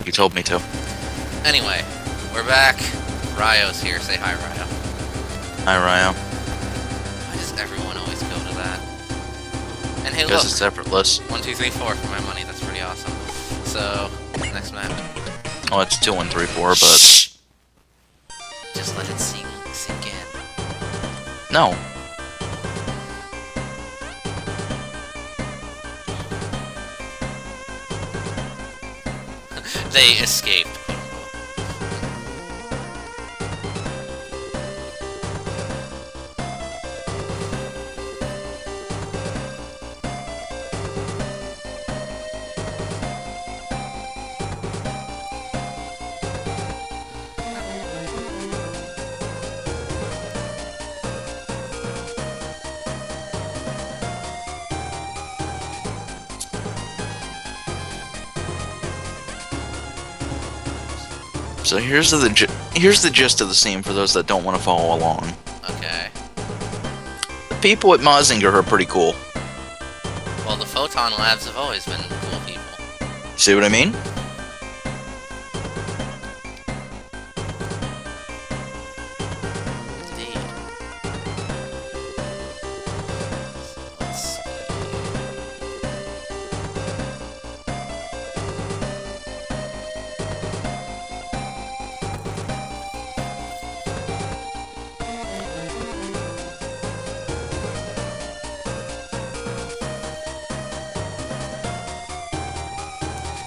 You told me to. Anyway, we're back. Ryo's here. Say hi, Ryo. Hi, Ryo. Why does everyone always go to that? And hey, Because look. it's effortless. 1, 2, 3, 4 for my money. That's pretty awesome. So, next map. Oh, it's 2, 1, 3, 4, but... Shh. Just let it sink in. No. They escaped. So here's the gist of the scene for those that don't want to follow along. Okay. The people at Mazinger are pretty cool. Well, the Photon Labs have always been cool people. See what I mean? Indeed. Let's see.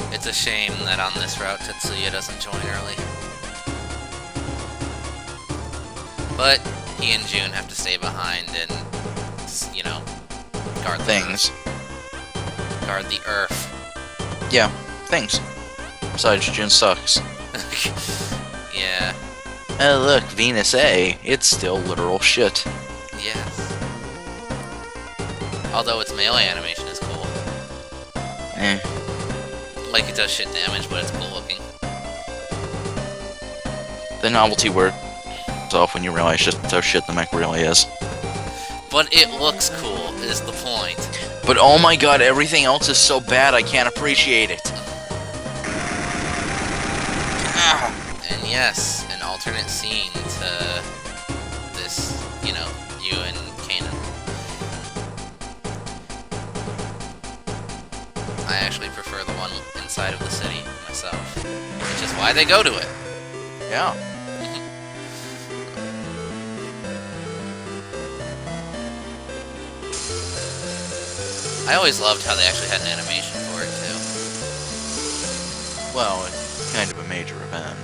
It's a shame that on this route Tetsuya doesn't join early. But he and June have to stay behind and, you know, guard the Things. Earth. Guard the Earth. Yeah, things. Besides, June sucks. Yeah. Oh look, Venus A. It's still literal shit. Yes. Although its melee animation is cool. Eh. Like it does shit damage, but it's cool looking. The novelty wears off when you realize just how shit the mech really is. But it looks cool, is the point. But oh my god, everything else is so bad I can't appreciate it. And yes, an alternate scene to this, you know, you and Kanan. I actually prefer the one inside of the city myself, which is why they go to it. Yeah. I always loved how they actually had an animation for it, too. Well, it's kind of a major event.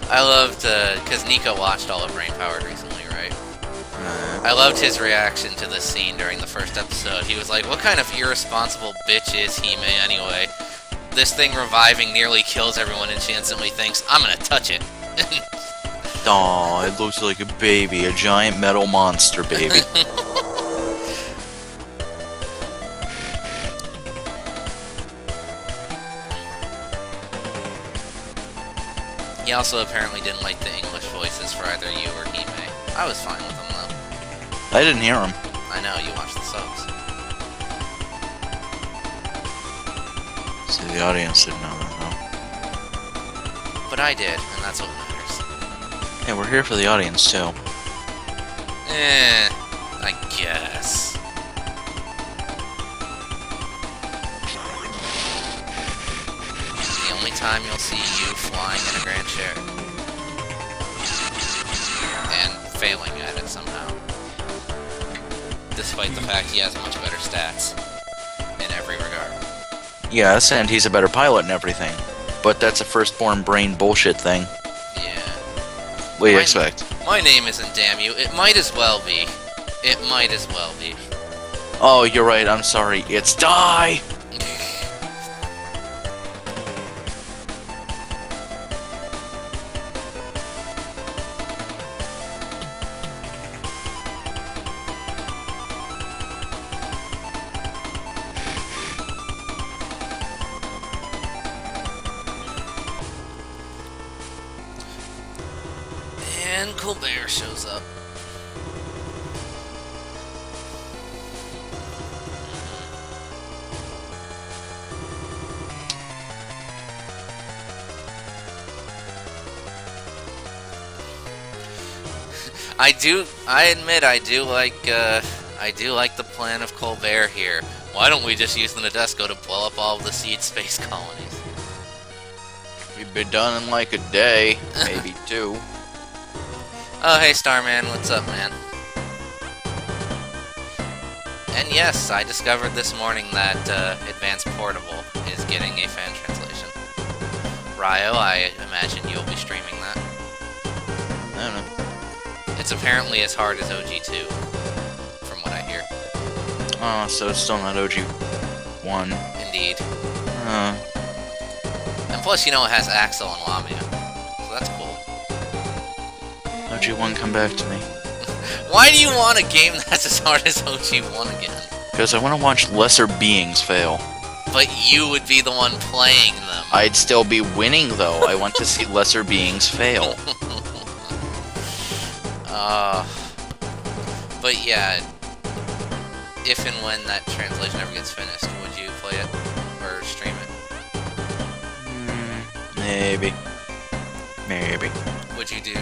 I loved, because Nico watched all of Brain Powered recently, right? I loved his reaction to this scene during the first episode. He was like, what kind of irresponsible bitch is Hime anyway? This thing reviving nearly kills everyone and she instantly thinks, I'm gonna touch it. Aw, it looks like a baby, a giant metal monster baby. He also apparently didn't like the English voices for either you or Hime. I was fine with them, though. I didn't hear him. I know, you watched the subs. See, the audience didn't know that, though. But I did, and that's what matters. Hey, we're here for the audience, too. I guess. The only time you'll see you flying in a grand chair. And failing at it somehow. Despite the fact he has much better stats. In every regard. Yes, and he's a better pilot and everything. But that's a firstborn brain bullshit thing. Yeah. What do you expect? My name isn't Damn You. It might as well be. It might as well be. Oh, you're right, I'm sorry. It's Die! And Colbert shows up. I admit, I do like the plan of Colbert here. Why don't we just use the Nadesco to blow up all of the seed space colonies? We'd be done in like a day, maybe 2. Oh, hey, Starman, what's up, man? And yes, I discovered this morning that Advanced Portable is getting a fan translation. Ryo, I imagine you'll be streaming that. I don't know. It's apparently as hard as OG2, from what I hear. Oh, so it's still not OG1. Indeed. And plus, you know, it has Axel and Lamia, so that's cool. OG1, come back to me. Why do you want a game that's as hard as OG1 again? Because I want to watch lesser beings fail. But you would be the one playing them. I'd still be winning, though. I want to see lesser beings fail. But yeah, if and when that translation ever gets finished, would you play it or stream it? Maybe. Maybe. Would you do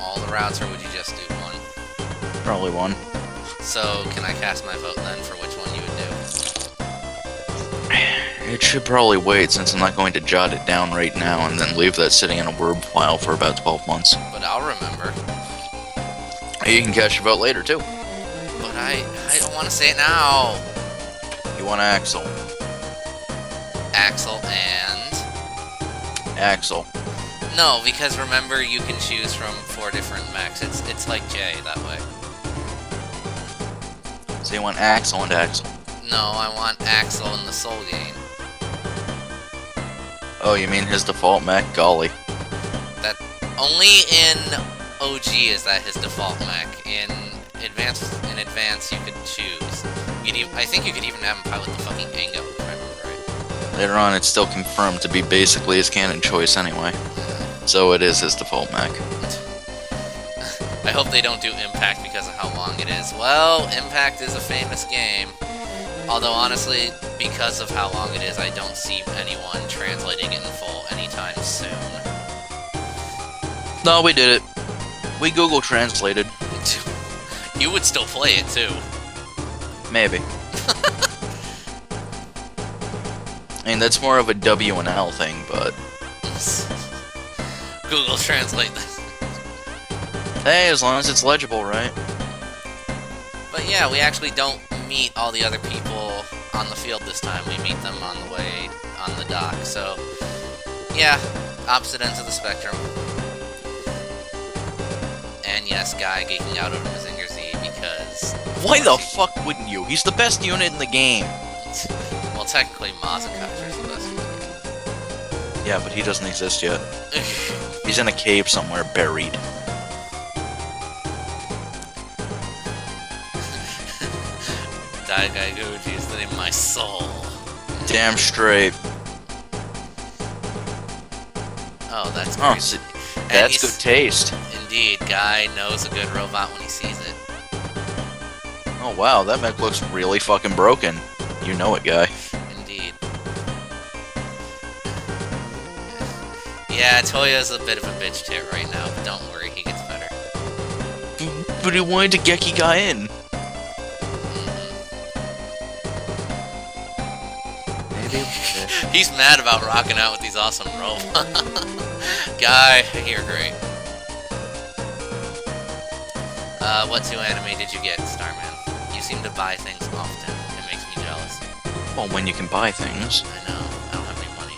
all the routes, or would you just do one? Probably one. So, can I cast my vote then for which one you would do? It should probably wait, since I'm not going to jot it down right now and then leave that sitting in a Word file for about 12 months. But I'll remember. You can cast your vote later, too. But I don't want to say it now. You want Axel. Axel and... Axel. No, because remember, you can choose from 4 different mechs. It's like Jay that way. So you want Axel and Axel. No, I want Axel in the Soul Gain. Oh, you mean his default mech? Golly. That only in OG is that his default mech. In advance, you could choose. I think you could even have him pilot the fucking Ango, if I remember right. Later on, it's still confirmed to be basically his canon choice anyway. So it is his default mech. I hope they don't do Impact because of how long it is. Well, Impact is a famous game. Although, honestly, because of how long it is, I don't see anyone translating it in full anytime soon. No, we did it. We Google translated. You would still play it, too. Maybe. I mean, that's more of a W and L thing, but... Google Translate this. Hey, as long as it's legible, right? But yeah, we actually don't meet all the other people on the field this time. We meet them on the way on the dock. So, yeah, opposite ends of the spectrum. And yes, Guy geeking out over Mazinger Z because... Why the fuck wouldn't you? He's the best unit in the game. Well, technically, Mazakaiser's the best unit. Yeah, but he doesn't exist yet. He's in a cave somewhere, buried. Daigai Goji is the name of my soul. Damn straight. Oh, that's Oh, great. so that's good taste. Indeed, Guy knows a good robot when he sees it. Oh wow, that mech looks really fucking broken. You know it, guy. Indeed. Yeah, Toya's a bit of a bitch tit right now, but don't worry, he gets better. But he wanted to Geki Guy in. Maybe. He's mad about rocking out with these awesome robots. Guy, you're great. What 2 anime did you get, Starman? You seem to buy things often. It makes me jealous. Well, when you can buy things. I know. I don't have any money.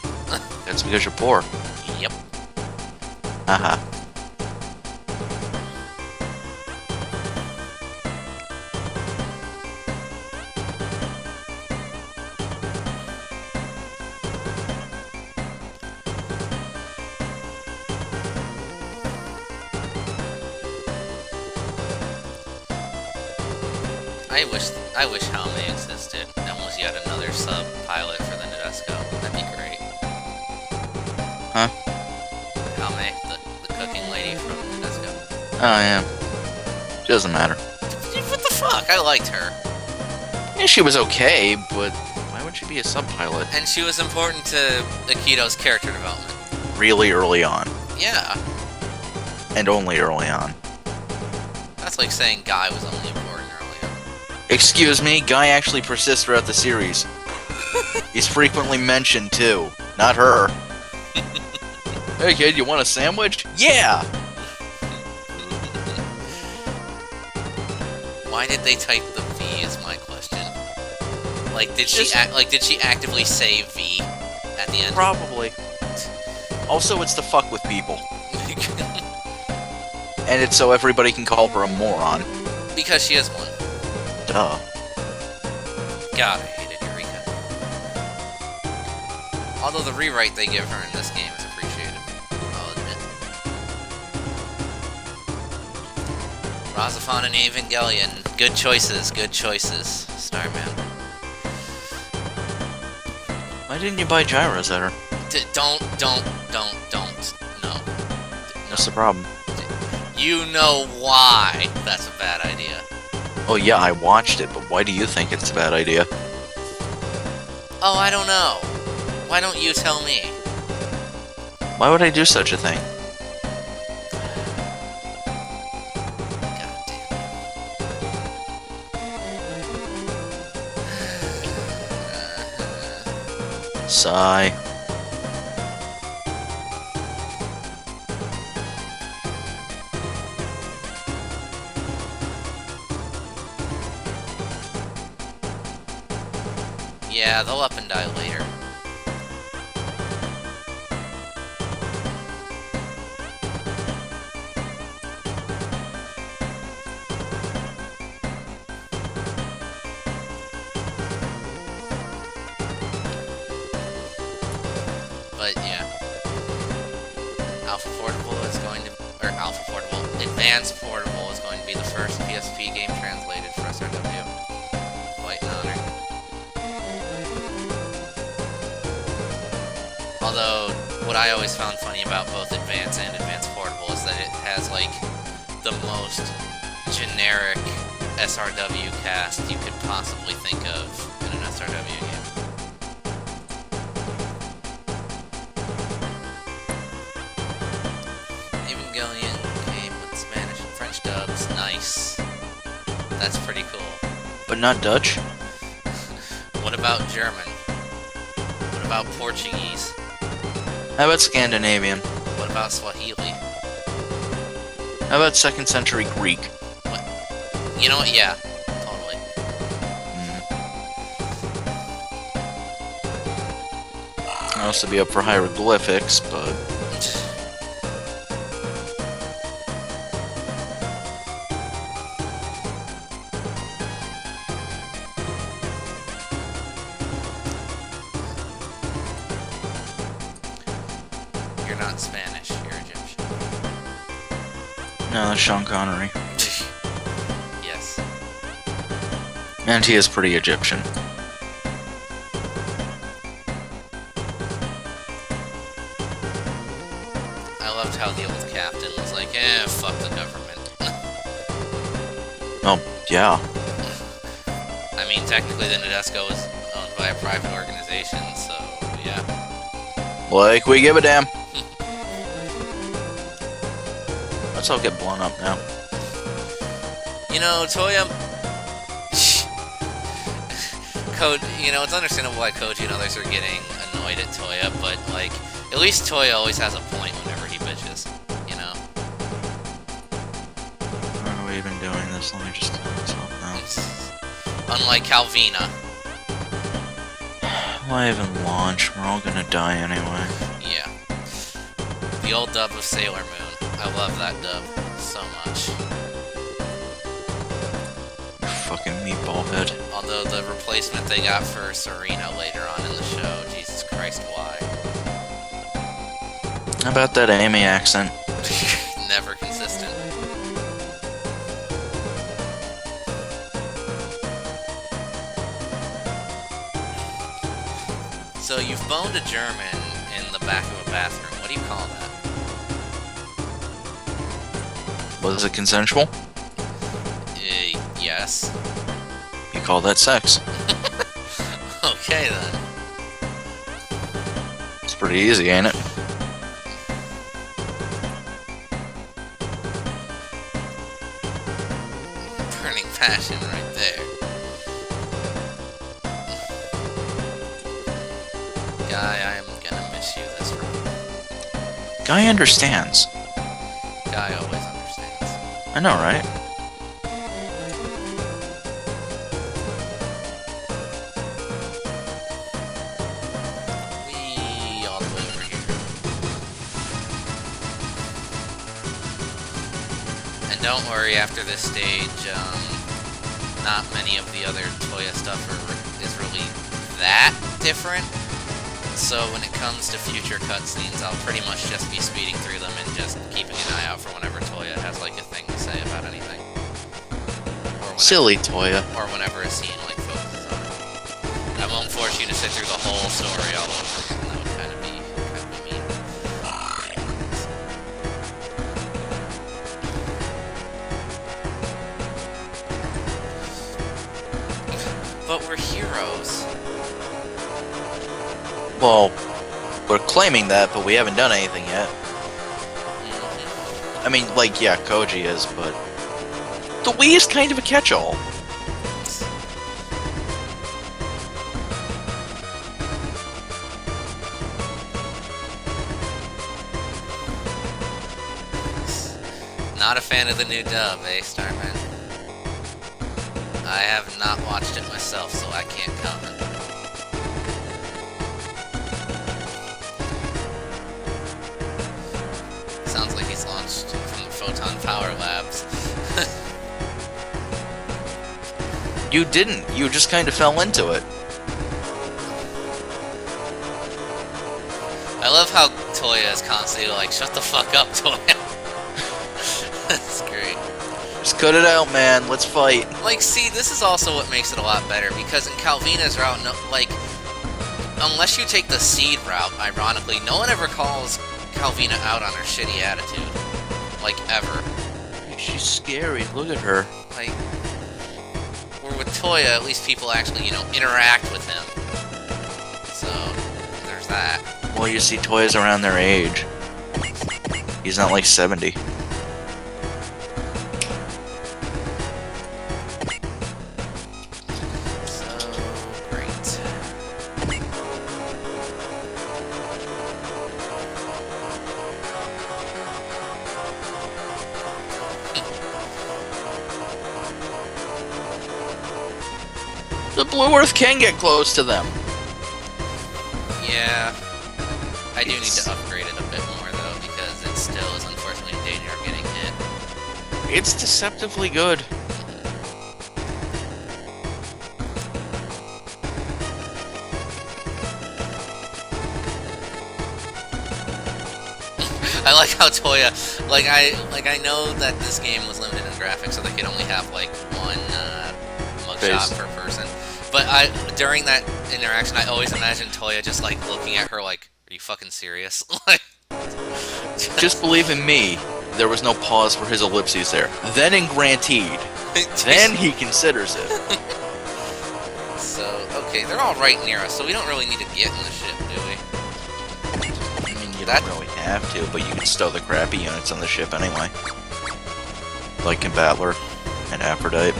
That's because you're poor. Yep. Haha. I wish Halme existed and was yet another sub-pilot for the Nadesco. That'd be great. Huh? Halme, the cooking lady from Nadesco. Oh, yeah. Doesn't matter. What the fuck? I liked her. Yeah, she was okay, but why would she be a sub-pilot? And she was important to Akito's character development. Really early on. Yeah. And only early on. That's like saying Guy was only important early on. Excuse me, Guy actually persists throughout the series. He's frequently mentioned, too. Not her. Hey kid, you want a sandwich? Yeah! Why did they type the V is my question. Like, did she actively say V at the end? Probably. Also, it's to fuck with people. And it's so everybody can call her a moron. Because she is one. Duh. God, I hated Eureka. Although the rewrite they give her in this game is appreciated, I'll admit. Razafon and Evangelion. Good choices, good choices. Starman. Why didn't you buy gyros at her? Don't. No. What's the problem? You know why that's a bad idea. Oh yeah, I watched it, but why do you think it's a bad idea? Oh, I don't know. Why don't you tell me? Why would I do such a thing? God damn. Sigh. Yeah, they'll up and die later. But yeah. Advanced Portable is going to be the first PSP game translated for SRW. Quite an honor. Although, what I always found funny about both Advance and Advanced Portable is that it has, like, the most generic SRW cast you could possibly think of in an SRW game. Evangelion game with Spanish and French dubs. Nice. That's pretty cool. But not Dutch? What about German? What about Portuguese? How about Scandinavian? What about Swahili? How about 2nd century Greek? What? You know what? Yeah, totally. I'd also be up for hieroglyphics, but... You're not Spanish, you're Egyptian. No, that's Sean Connery. Yes. And he is pretty Egyptian. I loved how the old captain was like, fuck the government. Oh, yeah. I mean, technically the Nadesco is owned by a private organization, so yeah. Like, we give a damn. Let's all get blown up now. You know, Toya... it's understandable why Koji and others are getting annoyed at Toya, but, like, at least Toya always has a point whenever he bitches, you know? Why are we even doing this? Let me just tell myself now. Unlike Calvina. Why even launch? We're all gonna die anyway. Yeah. The old dub of Sailor Moon. I love that dub so much. You fucking meatball head. Although the replacement they got for Serena later on in the show, Jesus Christ, why? How about that Amy accent? Never consistent. So you've boned a German in the back of a bathroom. What do you call that? Was it consensual? Yes. You call that sex. Okay then. It's pretty easy, ain't it? passion right there. Guy, I am gonna miss you this round. Guy understands. Guy always understands. I know, right? We all the way over here. And don't worry, after this stage, not many of the other Toya stuff is really that different. So when it comes to future cutscenes, I'll pretty much just be speeding through them and just keeping an eye out for whenever Toya has like a thing to say about anything. Or whenever, Silly Toya. Or whenever a scene like focuses on it. I won't force you to sit through the whole story all over again. That would kind of be mean. But we're heroes. Well, we're claiming that, but we haven't done anything yet. I mean, like, yeah, Koji is, but the Wii is kind of a catch-all. Not a fan of the new dub, eh, Starman? I have not watched it myself, so I can't comment. Sounds like he's launched from the Photon Power Labs. You didn't. You just kind of fell into it. I love how Toya is constantly like, shut the fuck up, Toya. That's great. Just cut it out, man. Let's fight. Like, see, this is also what makes it a lot better, because in Calvina's route, no, like, unless you take the seed route, ironically, no one ever calls Calvina out on her shitty attitude. Like, ever. She's scary. Look at her. Like, where with Toya, at least people actually, you know, interact with him. So, there's that. Well, you see, Toya's around their age. He's not like 70. The Blue Earth can get close to them. Yeah. I do need to upgrade it a bit more, though, because it still is unfortunately in danger of getting hit. It's deceptively good. I like how Toya, I know that this game was limited in graphics, so they could only have like one mugshot per person. But during that interaction, I always imagined Toya just like looking at her like, "Are you fucking serious?" Like, just believe in me. There was no pause for his ellipses there. Then in Granteed, then he considers it. So okay, they're all right near us, so we don't really need to get in the ship, do we? I mean, you don't really have to, but you can stow the crappy units on the ship anyway. Like in Battler and Aphrodite.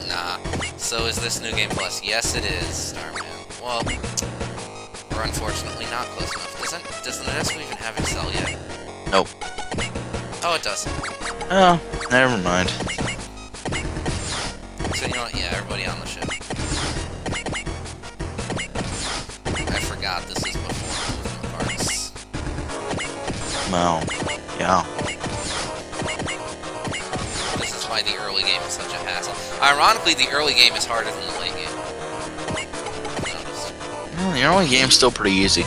Nah. So is this New Game Plus? Yes, it is, Starman. Well, we're unfortunately not close enough. Doesn't Nadesco even have Excel yet? Nope. Oh, it doesn't. Oh, never mind. So you know what? Yeah, everybody on the ship. I forgot this is before movement parts. Well, yeah. This is why the early game is such a hassle. Ironically, the early game is harder than the late game. Notice. Well, the early game's still pretty easy.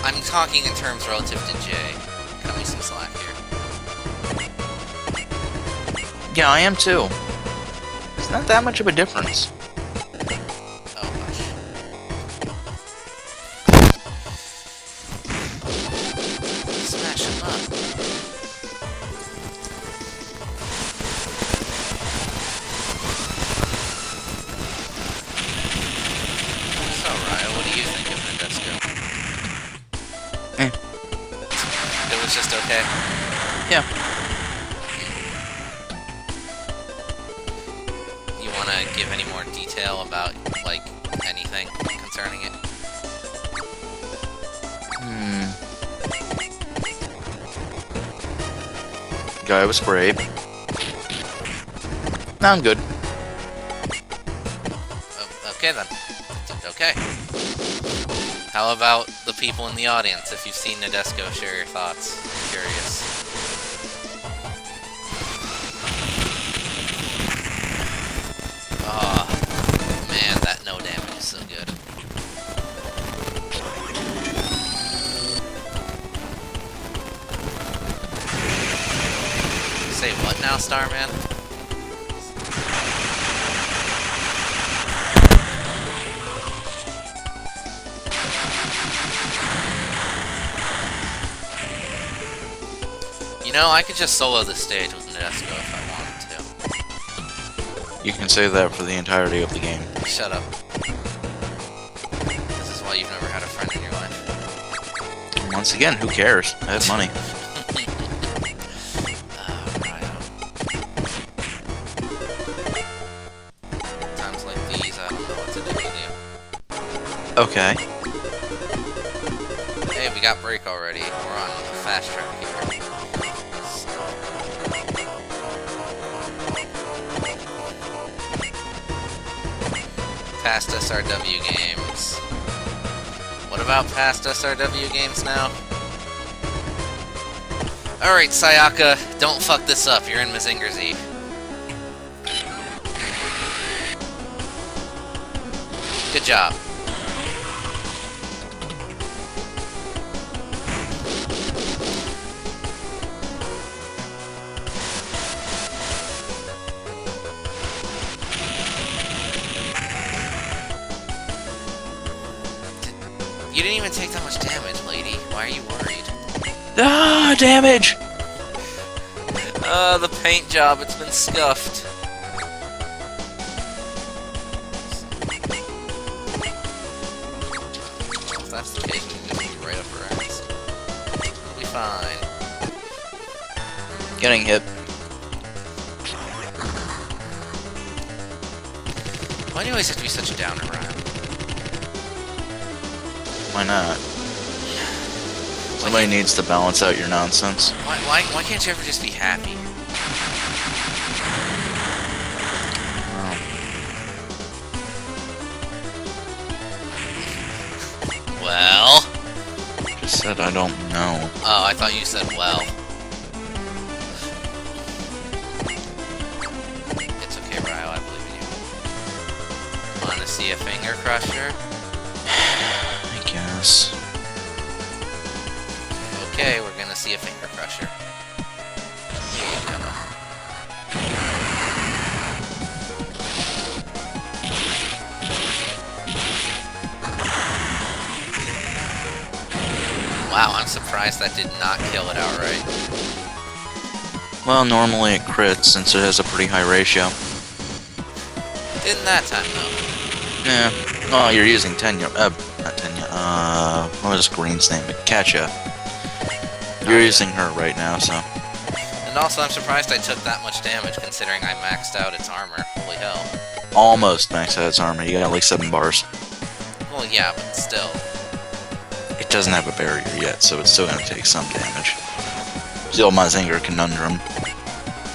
I'm talking in terms relative to Jay. Cut me some slack here. Yeah, I am too. It's not that much of a difference. Oh, gosh. Smash him up. So, Raya, what do you think of Nadesco? It was just okay. Yeah. to give any more detail about, like, anything concerning it? Guy was great. No, I'm good. Okay then. Okay. How about the people in the audience? If you've seen Nadesco, share your thoughts. I'm curious. Oh, man, that no damage is so good. Say what now, Starman? You know, I could just solo the stage with Nadesco if I wanted to. You can say that for the entirety of the game. Shut up. This is why you've never had a friend in your life. Once again, who cares? I have money. Times like these, I don't know what to do with you. Okay. Hey, we got break already. We're on the fast track here. Past SRW games. What about past SRW games now? Alright, Sayaka, don't fuck this up. You're in Mazinger's Eve. Good job. You didn't even take that much damage, lady. Why are you worried? Ah, damage! The paint job, it's been scuffed. Well, if that's the case, we can just be right up her ass. It'll be fine. Getting hit. Why do you always have to be such a downer, Ryan? Why not? Somebody needs to balance out your nonsense. Why can't you ever just be happy? Well? Just said I don't know. Oh, I thought you said well. It's okay, Ryo, I believe in you. Wanna see a finger crusher? I guess. Okay, we're gonna see a finger crusher. Here you go. Wow, I'm surprised that did not kill it outright. Well, normally it crits since it has a pretty high ratio. Didn't that time, though. Yeah. Oh, you're using Tenya. Not Tenya. What was Green's name? Katya. You're using her right now, so. And also, I'm surprised I took that much damage considering I maxed out its armor. Holy hell. Almost maxed out its armor. You got like 7 bars. Well, yeah, but still. It doesn't have a barrier yet, so it's still gonna take some damage. It's the old Mazinger conundrum.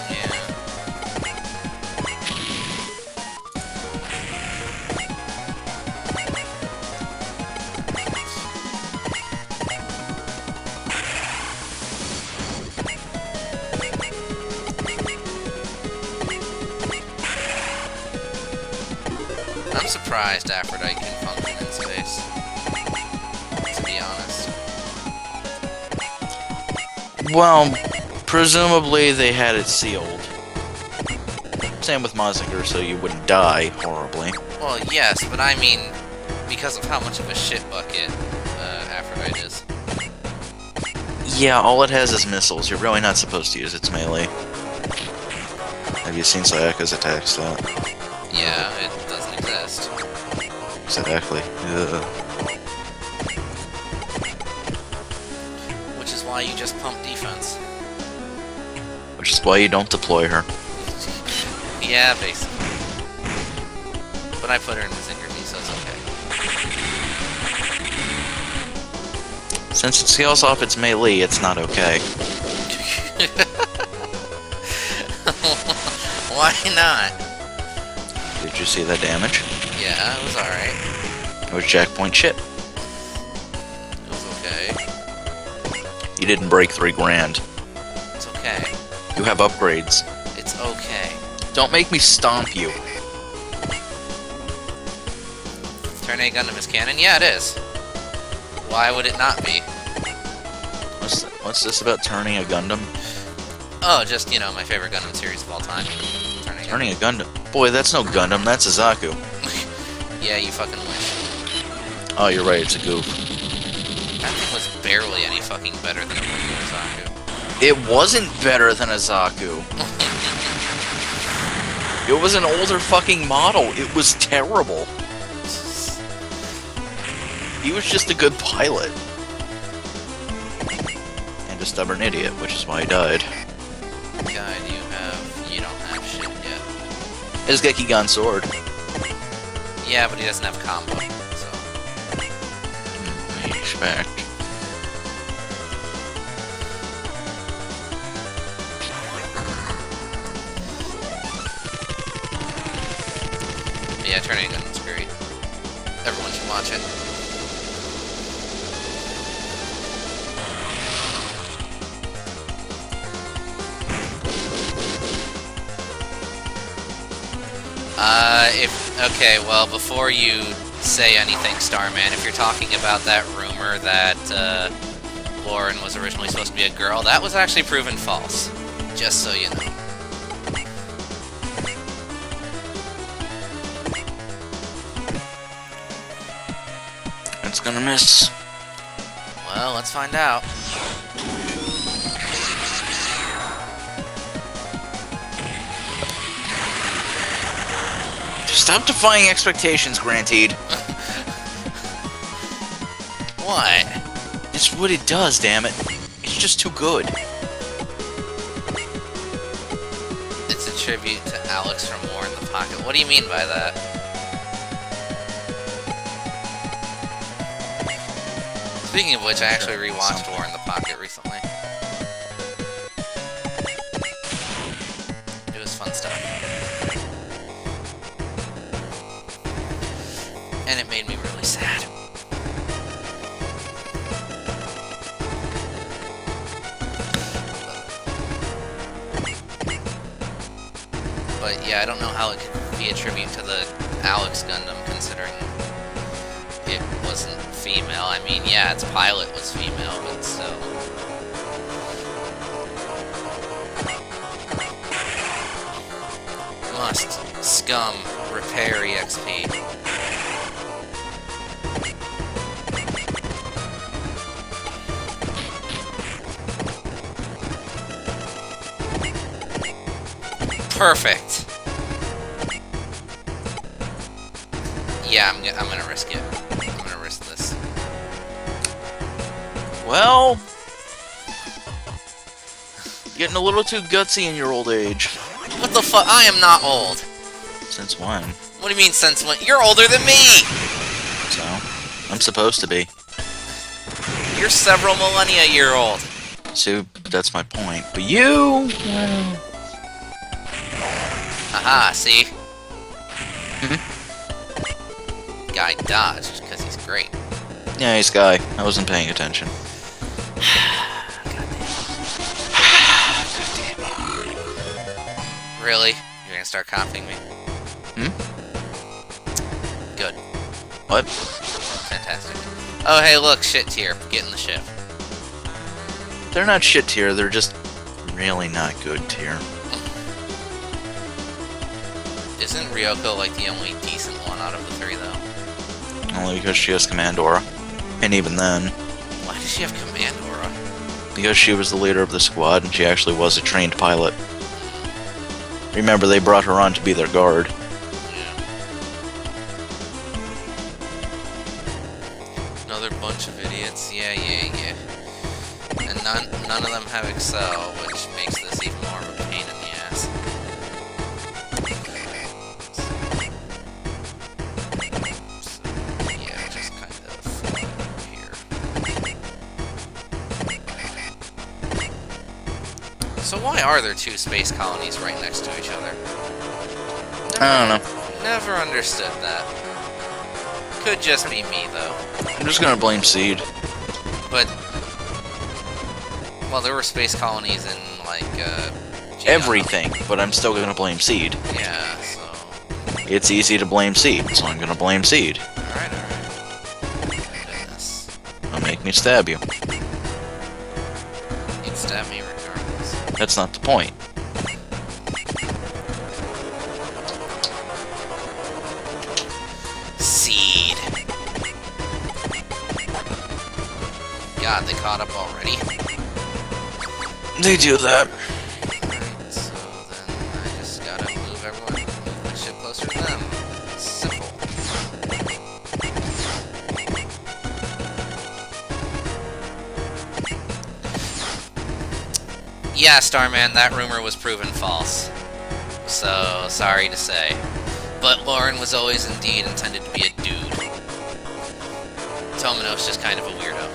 Yeah. I'm surprised Aphrodite can function in space. To be honest. Well, presumably they had it sealed. Same with Mazinger, so you wouldn't die horribly. Well, yes, but I mean, because of how much of a shit bucket Aphrodite is. Yeah, all it has is missiles. You're really not supposed to use its melee. Have you seen Sayaka's attack stat? Yeah, it doesn't exist. Exactly. Ugh. Which is why you just pump defense. Which is why you don't deploy her. Yeah, basically. But I put her in the Zinger Z, so it's okay. Since it scales off its melee, it's not okay. Why not? Did you see that damage? Yeah, it was alright. It was checkpoint shit. It was okay. You didn't break 3 grand. It's okay. You have upgrades. It's okay. Don't make me stomp you. Turn A Gundam is canon? Yeah, it is. Why would it not be? What's this about turning a Gundam? Oh, just, you know, my favorite Gundam series of all time. Turning a Gundam? Boy, that's no Gundam, that's a Zaku. Yeah, you fucking wish. Oh, you're right, it's a goof. That thing was barely any fucking better than a regular Zaku. It wasn't better than a Zaku. It was an older fucking model. It was terrible. He was just a good pilot. And a stubborn idiot, which is why he died. Guy, you don't have shit yet. His Gekigan sword. Yeah, but he doesn't have combo, so... I expect. Yeah, turning Gundam's great. Everyone should watch it. Okay, well, before you say anything, Starman, if you're talking about that rumor that, Lauren was originally supposed to be a girl, that was actually proven false. Just so you know. It's gonna miss. Well, let's find out. Stop defying expectations, Granteed. What? It's what it does, damn it. It's just too good. It's a tribute to Alex from War in the Pocket. What do you mean by that? Speaking of which, I actually rewatched War in the Pocket recently. It was fun stuff. And it made me really sad. But yeah, I don't know how it could be a tribute to the Alex Gundam, considering it wasn't female. I mean, yeah, its pilot was female, but still. Must scum repair EXP. Perfect. Yeah, I'm gonna risk it. I'm gonna risk this. Well, getting a little too gutsy in your old age. What the fuck? I am not old. Since when? What do you mean, since when? You're older than me! So, I'm supposed to be. You're several millennia year old. So, that's my point. But you... well... Aha, see? Guy dodged, because he's great. Yeah, he's Guy. I wasn't paying attention. Really? You're gonna start copying me? Good. What? Fantastic. Oh, hey, look, shit tier. Get in the ship. They're not shit tier, they're just really not good tier. Isn't Ryoko, like, the only decent one out of the three, though? Only because she has Commandora. And even then... Why does she have Commandora? Because she was the leader of the squad, and she actually was a trained pilot. Remember, they brought her on to be their guard. Yeah. Another bunch of idiots. Yeah. And none of them have Excel, which makes this even more of a pain in the ass. So why are there two space colonies right next to each other? I don't know. Never understood that. Could just be me, though. I'm just gonna blame Seed. But, well, there were space colonies in, like, Everything, but I'm still gonna blame Seed. Yeah, so... It's easy to blame Seed, so I'm gonna blame Seed. Alright. Goodness. Don't make me stab you. You'd stab me regardless. That's not the point. Seed. God, they caught up already. They do that. Alright, so then I just gotta move the ship closer to them. It's simple. Yeah, Starman, that rumor was proven false. So, sorry to say. But Lauren was always indeed intended to be a dude. Tomino's just kind of a weirdo.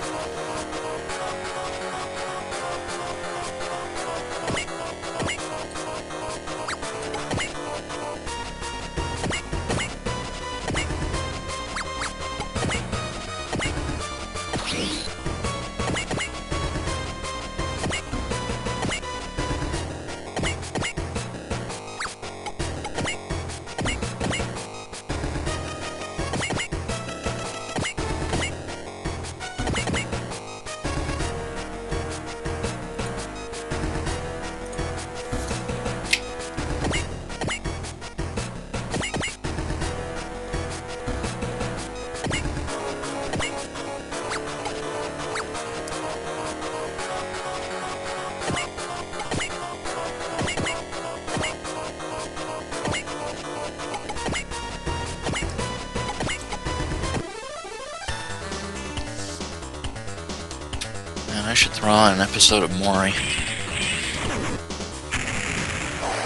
Man, I should throw on an episode of Maury.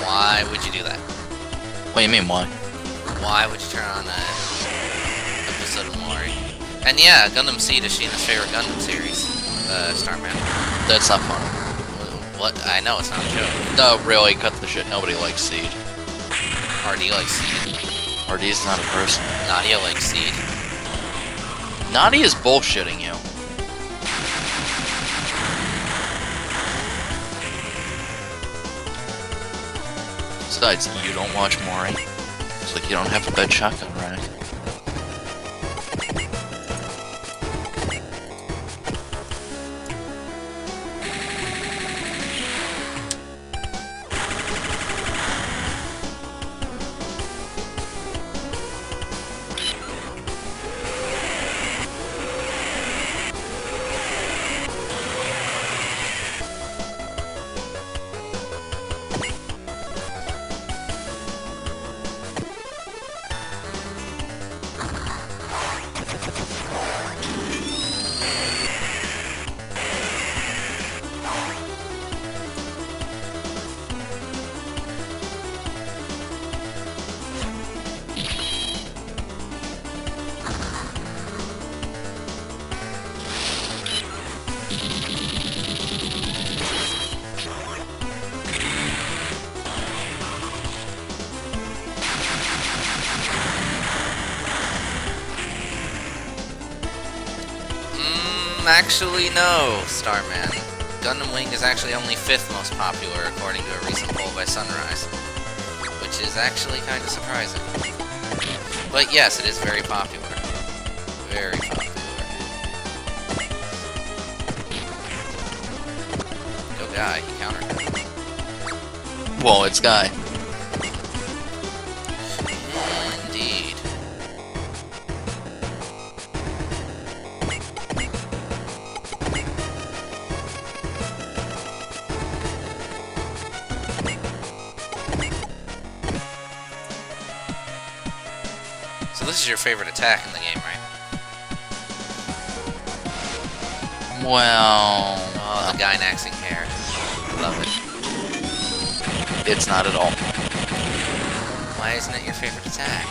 Why would you do that? What do you mean, why? Why would you turn on an episode of Maury? And yeah, Gundam Seed is Sheena's favorite Gundam series. Starman. That's not fun. What? I know, it's not a joke. No, really, cut the shit. Nobody likes Seed. RD likes Seed. RD's not a person. Nadia likes Seed. Nadia is bullshitting you. Besides, you don't watch Maury. It's like you don't have a bed shotgun rack. Actually, no, Starman. Gundam Wing is actually only 5th most popular, according to a recent poll by Sunrise. Which is actually kind of surprising. But yes, it is very popular. Very popular. Go Guy, he countered. Well, it's Guy. Indeed. So this is your favorite attack in the game, right? Well... Oh, the Gynaxing hair. Love it. It's not at all. Why isn't it your favorite attack?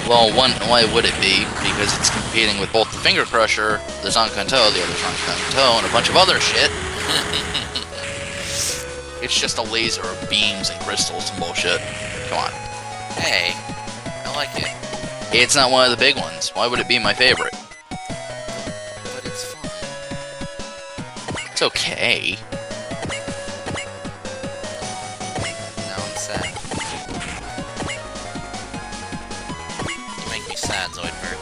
Well, why would it be? Because it's competing with both the Finger Crusher, the Zankanto, the other Zankanto, and a bunch of other shit. It's just a laser of beams and crystals and bullshit. Come on. Hey, I like it. It's not one of the big ones. Why would it be my favorite? But it's fun. It's okay. Now I'm sad. You make me sad, Zoidberg.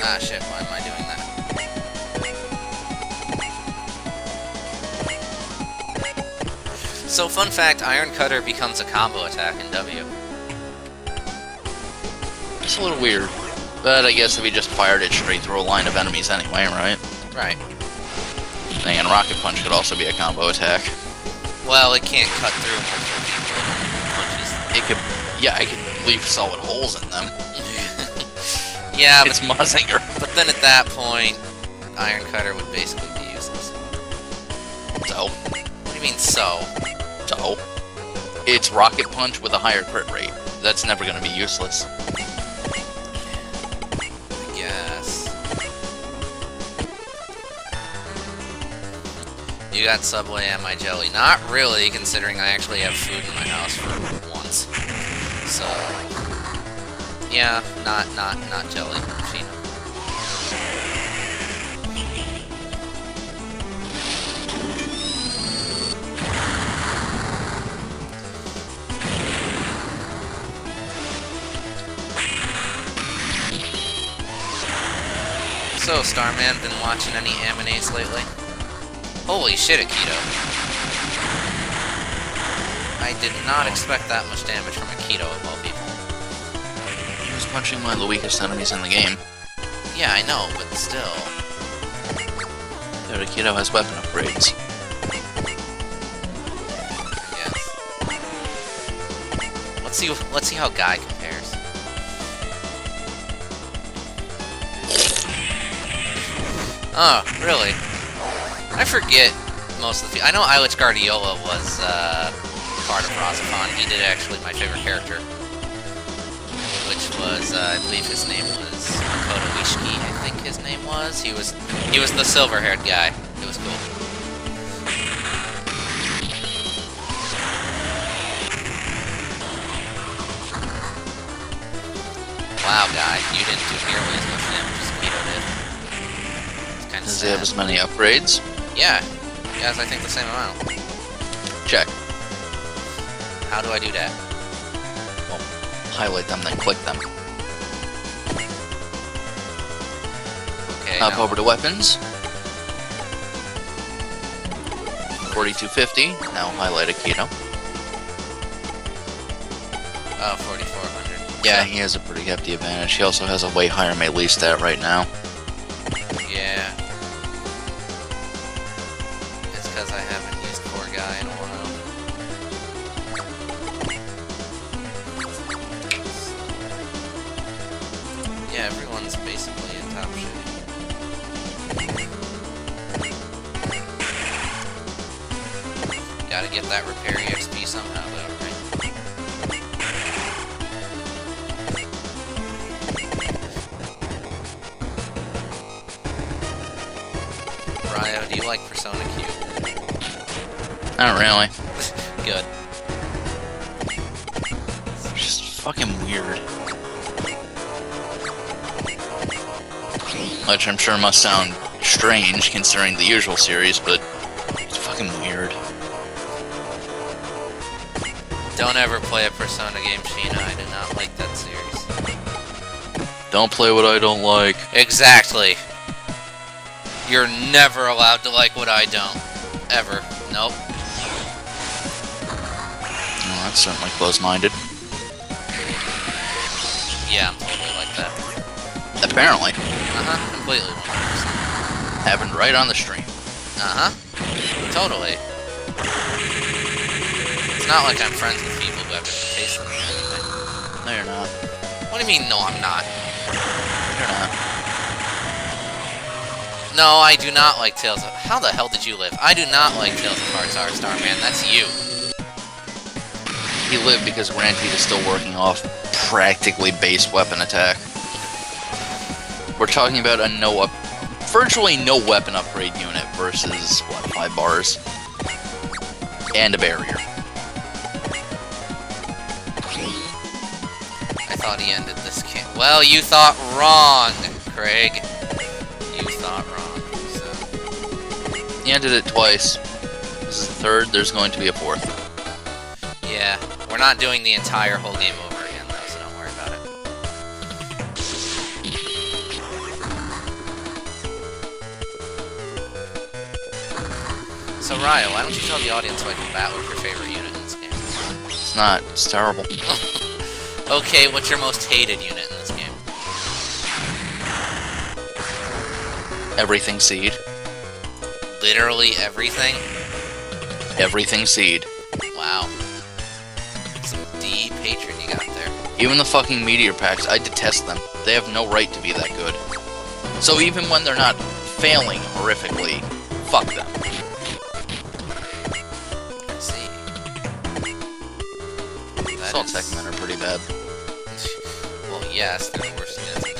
Ah, shit, why am I doing that? So, fun fact, Iron Cutter becomes a combo attack in W. It's a little weird. But I guess if he just fired it straight through a line of enemies anyway, right? Right. And Rocket Punch could also be a combo attack. Well, it can't cut through multiple people. Punches. It could... Yeah, I could leave solid holes in them. Yeah, It's Muzzinger. but then at that point, Iron Cutter would basically be useless. So? What do you mean, so? So? It's Rocket Punch with a higher crit rate. That's never going to be useless. I guess. You got Subway and my jelly. Not really, considering I actually have food in my house for once. So... yeah, not jelly. Sheena. So, Starman, been watching any animes lately? Holy shit, Akito. I did not expect that much damage from Akito of all people. He was punching one of the weakest enemies in the game. Yeah, I know, but still. Dude, Akito has weapon upgrades. Yes. Let's see how Guy compares. Oh, really? I forget most of the... I know Ilich Guardiola was part of Razafon. He did actually my favorite character. Which was, I believe his name was Makoto Ishiki, I think his name was. He was the silver-haired guy. It was cool. Wow, Guy, you didn't do nearly as much damage as Akito did. It's kind of Does sad. he have as many upgrades? Yeah. He has, I think, the same amount. Check. How do I do that? Well, highlight them, then click them. Okay, Hop now- over to weapons. 4250. Now highlight Akito. Oh, 4400. Yeah, he has a pretty hefty advantage. He also has a way higher melee stat right now. Yeah. It's because I haven't used Poor Guy in a while. Yeah, everyone's basically in top shape. Gotta get that repair EXP somehow, though, right? Ryo, do you like Persona Q? Not really. Good. It's just fucking weird. Which I'm sure must sound strange considering the usual series, but it's fucking weird. Don't ever play a Persona game, Sheena. I do not like that series. Don't play what I don't like. Exactly. You're never allowed to like what I don't. Ever. Nope. Oh, that's certainly close-minded. Yeah, I'm totally like that. Apparently. Uh-huh. Completely 100%. Happened right on the stream. Uh-huh. Totally. It's not like I'm friends with people who have different tastes than me or anything. No, you're not. What do you mean, no, I'm not? You're not. No, I do not like Tales of... How the hell did you live? I do not like Tales of Hearts R Starman. That's you. he lived because Granteed is still working off practically base weapon attack. We're talking about a virtually no weapon upgrade unit versus, what, 5 bars? And a barrier. I thought he ended this game. Well, you thought wrong, Craig. You thought wrong, so... He ended it twice. This is the third, there's going to be a fourth. Yeah, we're not doing the entire whole game over again, though, so don't worry about it. So, Ryo, why don't you tell the audience why Battle is your favorite unit in this game? It's not. It's terrible. Okay, what's your most hated unit in this game? Everything Seed. Literally everything? Everything Seed. Wow. Some D patron you got there. Even the fucking meteor packs, I detest them. They have no right to be that good. So even when they're not failing horrifically, fuck them. Let's see. Assault Techmen are pretty bad. Well, yes, they're the worst units in the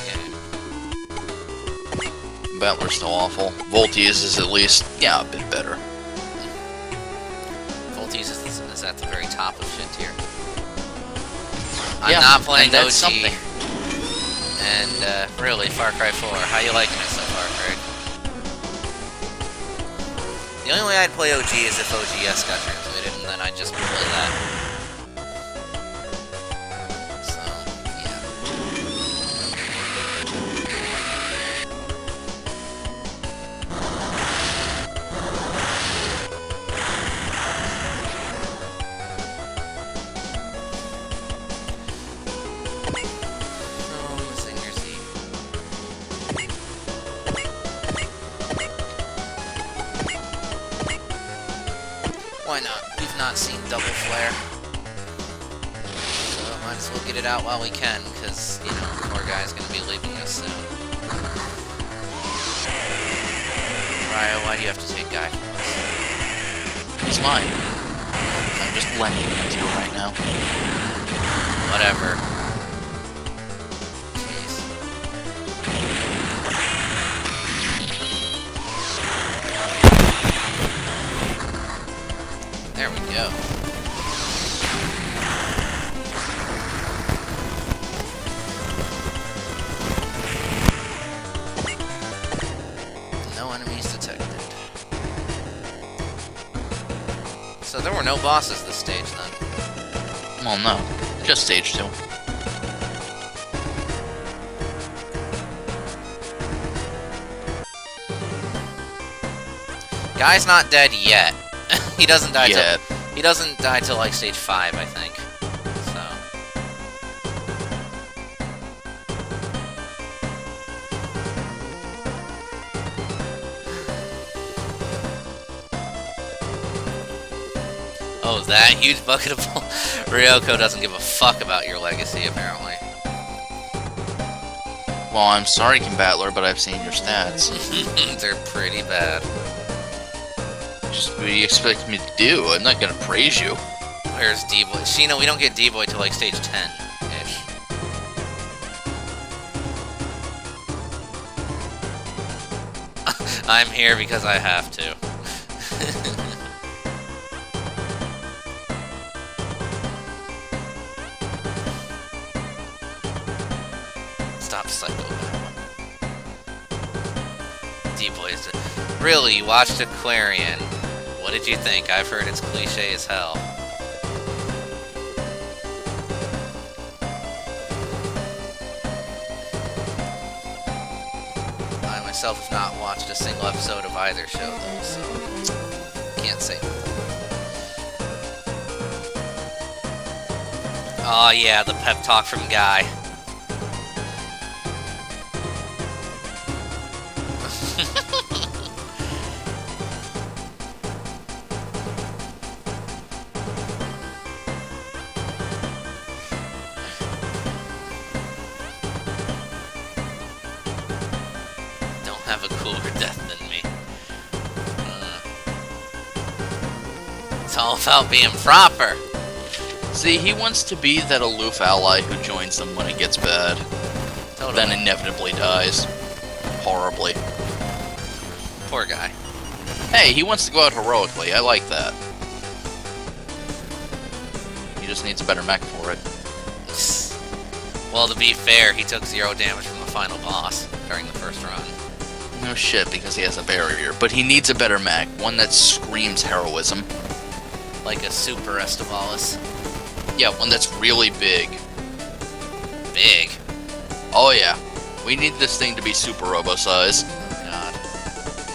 game. Battler's still awful. Voltes is at least, yeah, a bit better. Voltes is at the very top of shit tier. Yeah, I'm not playing and OG. that's something. And, really, Far Cry 4. How you liking it so far, Craig? The only way I'd play OG is if OGS got translated, and then I'd just play that. So, yeah. Why not? We've not seen Double Flare. So might as well get it out while we can, because, you know, the poor guy's gonna be leaving us soon. Ryo, why do you have to take Guy from us? He's mine. I'm just lending him to you right now. Whatever. Jeez. There we go. No enemies detected. So there were no bosses this stage then? Well, no. Just stage 2. Guy's not dead yet. He doesn't die Yet. till he doesn't die till like stage 5, I think. So oh, that huge bucket of Ryoko doesn't give a fuck about your legacy, apparently. Well, I'm sorry, Combattler, but I've seen your stats. They're pretty bad. Just what do you expect me to do? I'm not gonna praise you. Where's D-Boy? Sheena, we don't get D-Boy till like stage 10-ish. I'm here because I have to. Stop psycho. D-Boy's really, you watched Aquarian. What did you think? I've heard it's cliche as hell. I myself have not watched a single episode of either show, though, so can't say. Oh yeah, the pep talk from Guy. Have a cooler death than me. It's all about being proper. See, he wants to be that aloof ally who joins them when it gets bad. Totally. Then inevitably dies. Horribly. Poor guy. Hey, he wants to go out heroically. I like that. He just needs a better mech for it. Well, to be fair, he took 0 damage from the final boss during the first run. No shit, because he has a barrier. But he needs a better mech. One that screams heroism. Like a super Estevalis. Yeah, one that's really big. Big? Oh yeah. We need this thing to be super robo-size. Oh god.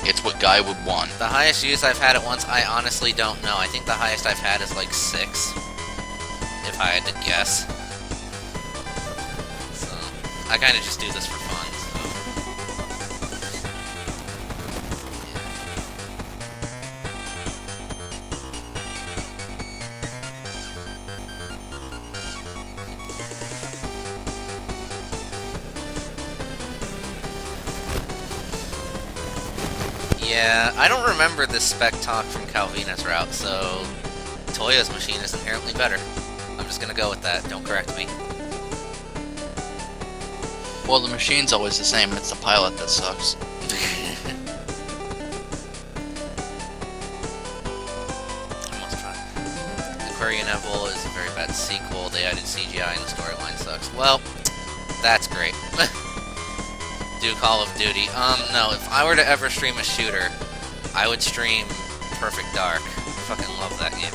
It's what Guy would want. The highest use I've had it once, I honestly don't know. I think the highest I've had is like 6. If I had to guess. So, I kind of just do this for fun. Yeah, I don't remember this spec talk from Calvina's route, so Toya's machine is inherently better. I'm just gonna go with that, don't correct me. Well, the machine's always the same, it's the pilot that sucks. Almost tried. Aquarian Evil is a very bad sequel, they added CGI and the storyline sucks. Well, that's great. Do Call of Duty. No, if I were to ever stream a shooter, I would stream Perfect Dark. I fucking love that game.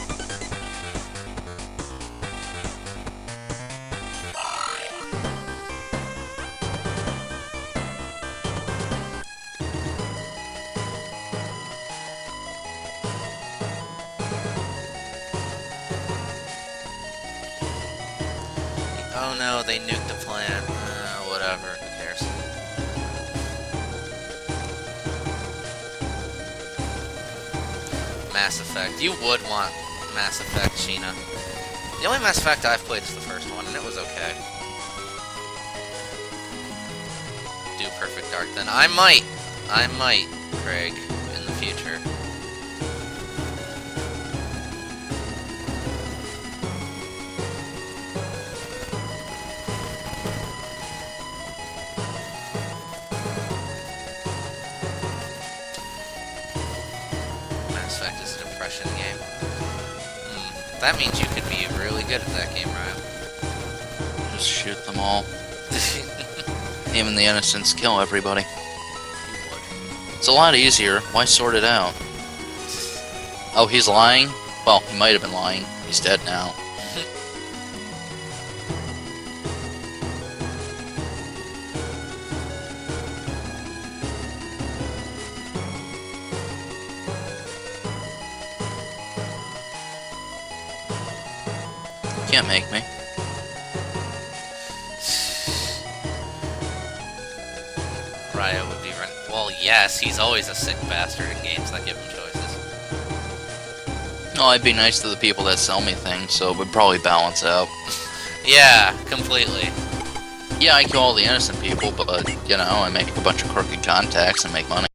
Oh no, they nuked the plant. Whatever, who cares? Mass Effect. You would want Mass Effect, Sheena. The only Mass Effect I've played is the first one, and it was okay. Do Perfect Dark then. I might, Craig, in the future. Game. That means you could be really good at that game, Ryan. Just shoot them all. Even the innocents, kill everybody. You would. It's a lot easier. Why sort it out? Oh, he's lying? Well, he might have been lying. He's dead now. Can't make me. Ryo would be well, yes, he's always a sick bastard in games that give him choices. No, I'd be nice to the people that sell me things, so it would probably balance out. Yeah, completely. Yeah, I kill all the innocent people, but, you know, I make a bunch of crooked contacts and make money.